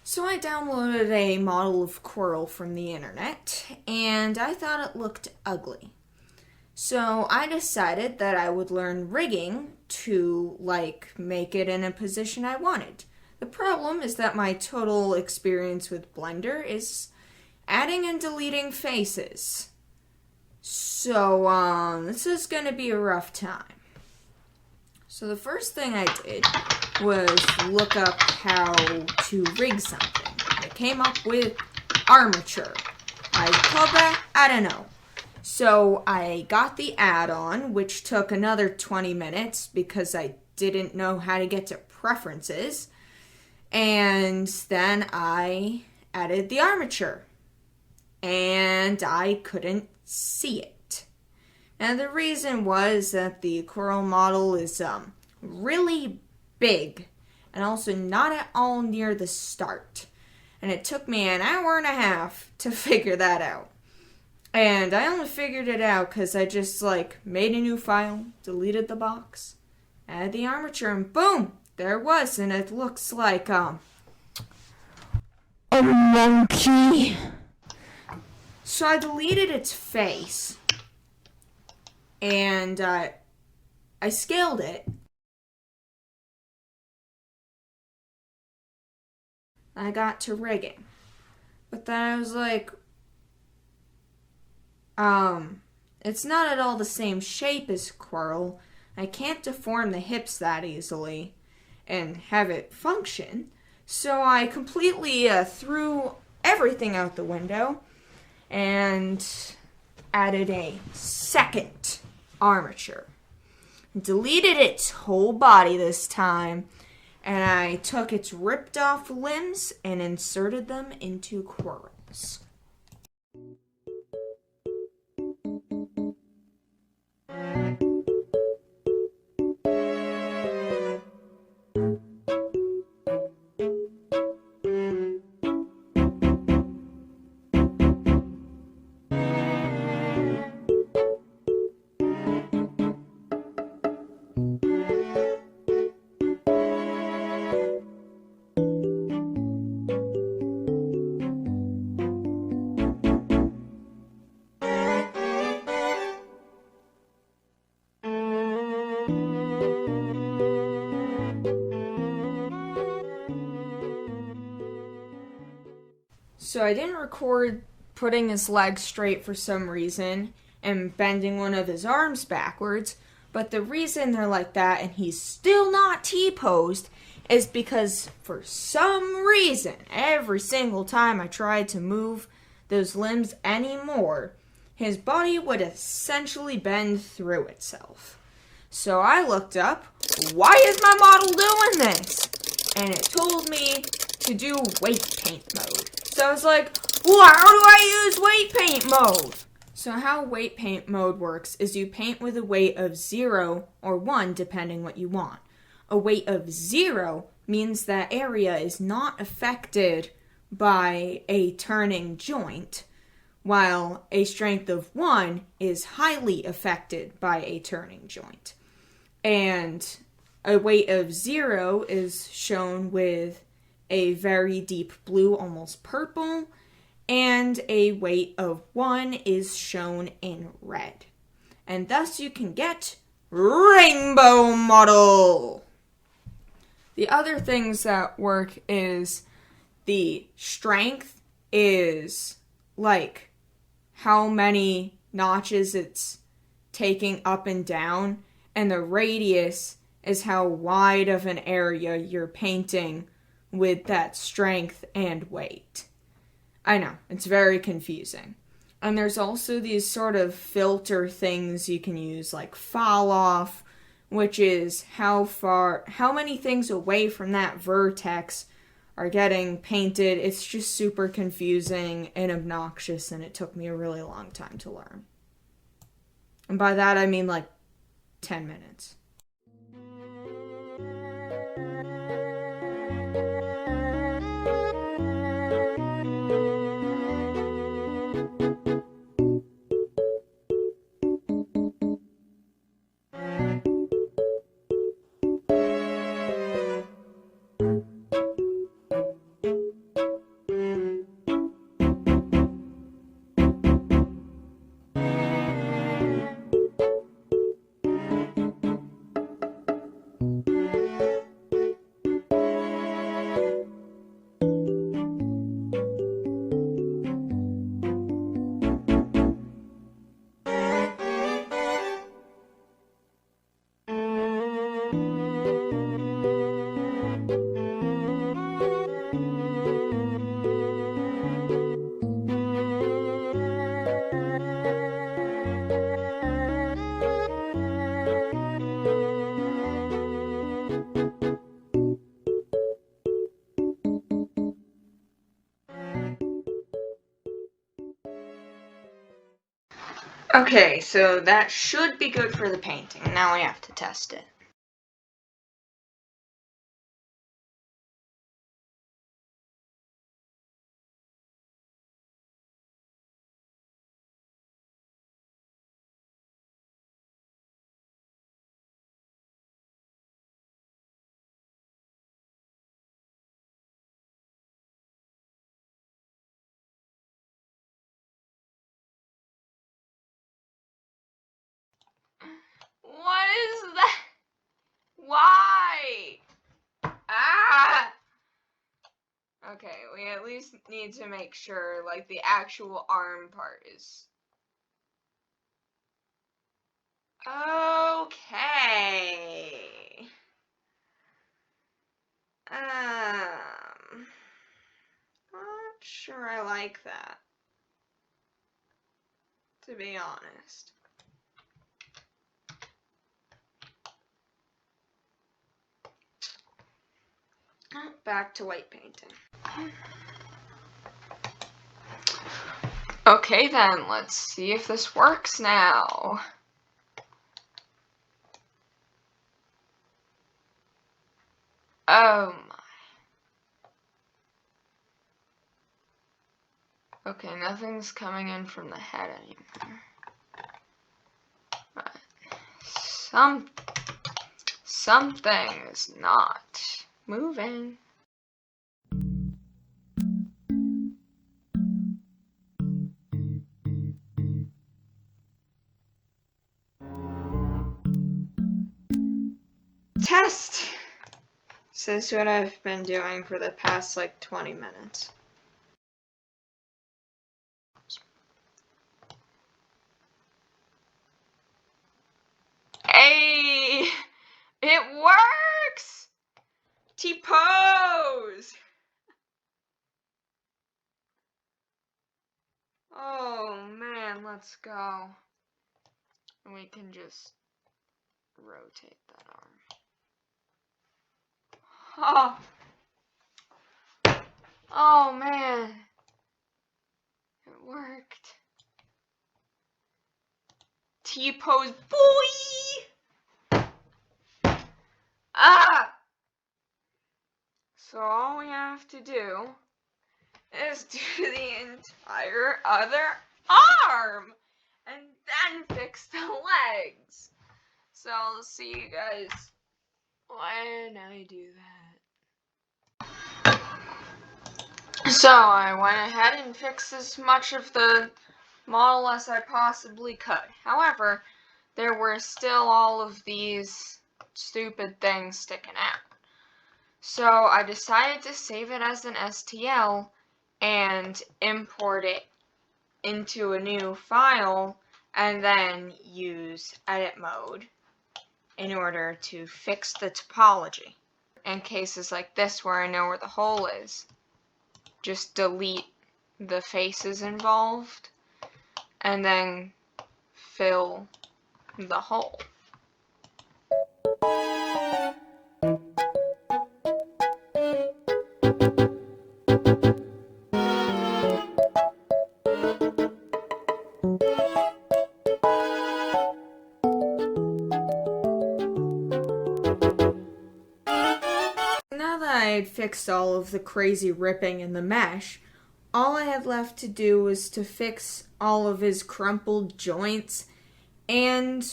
So I downloaded a model of Coral from the internet, and I thought it looked ugly. So I decided that I would learn rigging to, make it in a position I wanted. The problem is that my total experience with Blender is adding and deleting faces. So, this is gonna be a rough time. So the first thing I did was look up how to rig something. I came up with armature. I called that, I don't know. So I got the add-on, which took another 20 minutes because I didn't know how to get to preferences. And then I added the armature. And I couldn't see it. And the reason was that the Coral model is really big and also not at all near the start. And it took me an hour and a half to figure that out. And I only figured it out because I just made a new file, deleted the box, added the armature, and boom, there it was. And it looks like a monkey. So I deleted its face. And I scaled it. I got to rigging. But then I was it's not at all the same shape as Coral. I can't deform the hips that easily and have it function. So I completely threw everything out the window and added a second armature. Deleted its whole body this time, and I took its ripped off limbs and inserted them into Coral's. So I didn't record putting his legs straight for some reason and bending one of his arms backwards, but the reason they're like that and he's still not T-posed is because for some reason, every single time I tried to move those limbs anymore, his body would essentially bend through itself. So I looked up, why is my model doing this? And it told me to do weight paint mode. So I was like, well, how do I use weight paint mode? So how weight paint mode works is you paint with a weight of 0 or 1, depending what you want. A weight of 0 means that area is not affected by a turning joint, while a strength of 1 is highly affected by a turning joint. And a weight of 0 is shown with a very deep blue, almost purple, and a weight of 1 is shown in red. And thus you can get rainbow model. The other things that work is the strength is how many notches it's taking up and down, and the radius is how wide of an area you're painting with that strength and weight. I know, it's very confusing. And there's also these sort of filter things you can use, like fall off, which is how many things away from that vertex are getting painted. It's just super confusing and obnoxious, and it took me a really long time to learn. And by that I mean 10 minutes. Okay, so that should be good for the painting. Now we have to test it. What is that? Why? Ah! Okay, we at least need to make sure, like, the actual arm part is... Okay. Not sure I like that, to be honest. Back to white painting. Okay then, let's see if this works now. Oh my. Okay, nothing's coming in from the head anymore. But something is not moving. Test! This is what I've been doing for the past like 20 minutes. Hey! It works! T-pose! Oh man, let's go. And we can just rotate that arm. Oh man. It worked. T-pose, boy! Ah! So all we have to do is do the entire other arm and then fix the legs. So I'll see you guys when I do that. So I went ahead and fixed as much of the model as I possibly could. However, there were still all of these stupid things sticking out. So I decided to save it as an STL and import it into a new file and then use edit mode in order to fix the topology. In cases like this where I know where the hole is, just delete the faces involved and then fill the hole. Now that I had fixed all of the crazy ripping in the mesh, all I had left to do was to fix all of his crumpled joints and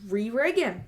re-rig him.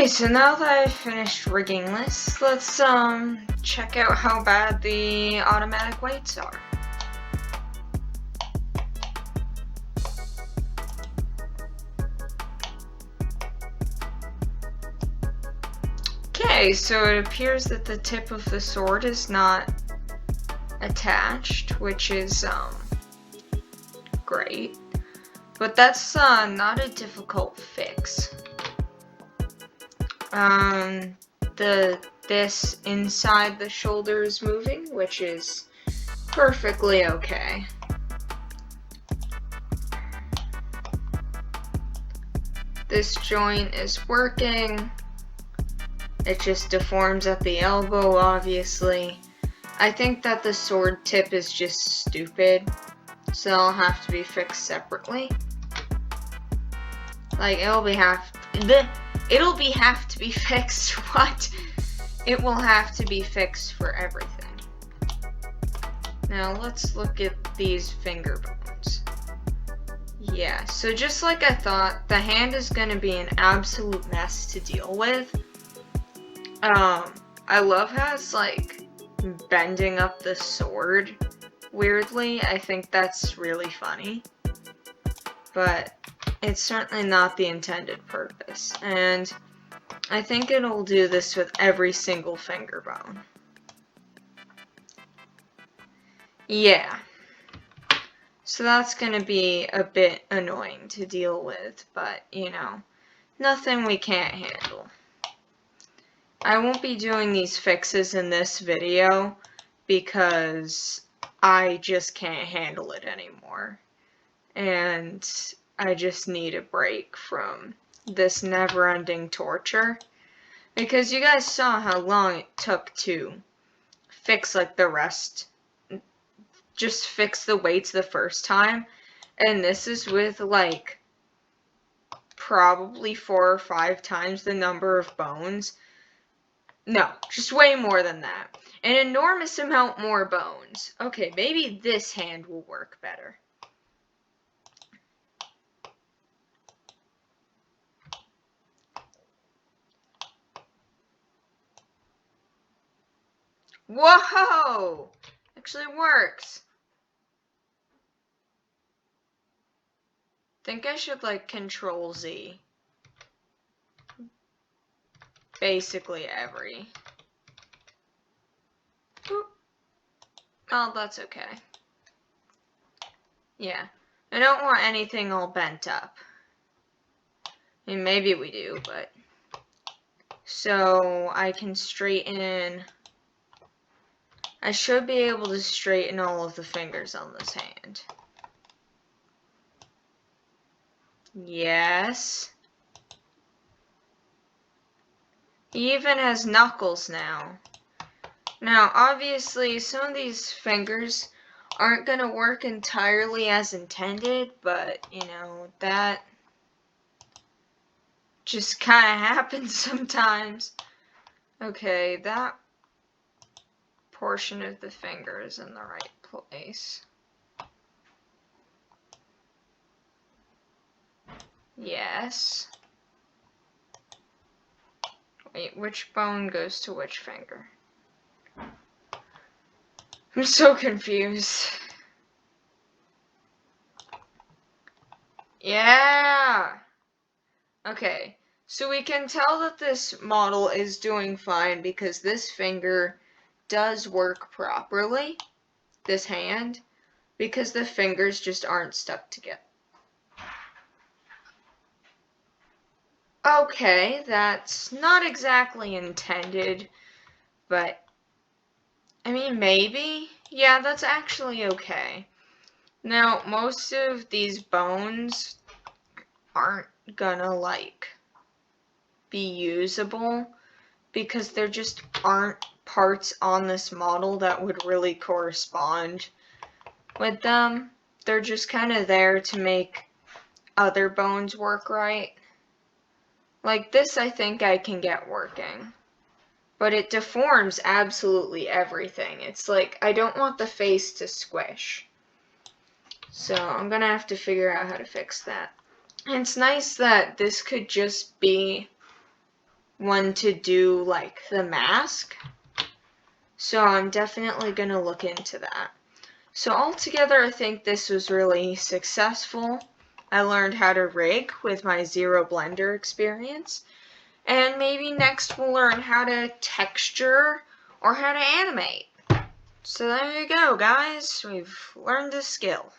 Okay, so now that I've finished rigging this, let's check out how bad the automatic weights are. Okay, so it appears that the tip of the sword is not attached, which is great. But that's not a difficult fix. This inside the shoulder is moving, which is perfectly okay. This joint is working. It just deforms at the elbow, obviously. I think that the sword tip is just stupid, so it'll have to be fixed separately. Like, it'll be have to be fixed. What? It will have to be fixed for everything. Now let's look at these finger bones. Yeah, so just like I thought, the hand is going to be an absolute mess to deal with. I love how it's like bending up the sword weirdly. I think that's really funny. But it's certainly not the intended purpose. And I think it'll do this with every single finger bone. Yeah. So that's going to be a bit annoying to deal with, but, you know, nothing we can't handle. I won't be doing these fixes in this video because I just can't handle it anymore. And I just need a break from this never-ending torture. Because you guys saw how long it took to fix like the rest. Just fix the weights the first time. And this is with like probably 4 or 5 times the number of bones. No, just way more than that. An enormous amount more bones. Okay, maybe this hand will work better. Whoa! Actually works. Think I should like Control Z. Basically every. Oop. Oh, that's okay. Yeah. I don't want anything all bent up. I mean, maybe we do, but. So I can straighten. I should be able to straighten all of the fingers on this hand. Yes. He even has knuckles now. Now, obviously, some of these fingers aren't going to work entirely as intended, but, you know, that just kind of happens sometimes. Okay, that portion of the finger is in the right place. Yes. Wait, which bone goes to which finger? I'm so confused. Yeah! Okay, so we can tell that this model is doing fine because this finger does work properly, this hand, because the fingers just aren't stuck together. Okay, that's not exactly intended, but I mean, maybe? Yeah, that's actually okay. Now, most of these bones aren't gonna, like, be usable because there just aren't parts on this model that would really correspond with them. They're just kind of there to make other bones work right. Like this, I think I can get working. But it deforms absolutely everything. It's like, I don't want the face to squish. So I'm gonna have to figure out how to fix that. And it's nice that this could just be one to do like the mask. So I'm definitely going to look into that. So altogether, I think this was really successful. I learned how to rig with my Zero Blender experience. And maybe next we'll learn how to texture or how to animate. So there you go, guys. We've learned a skill.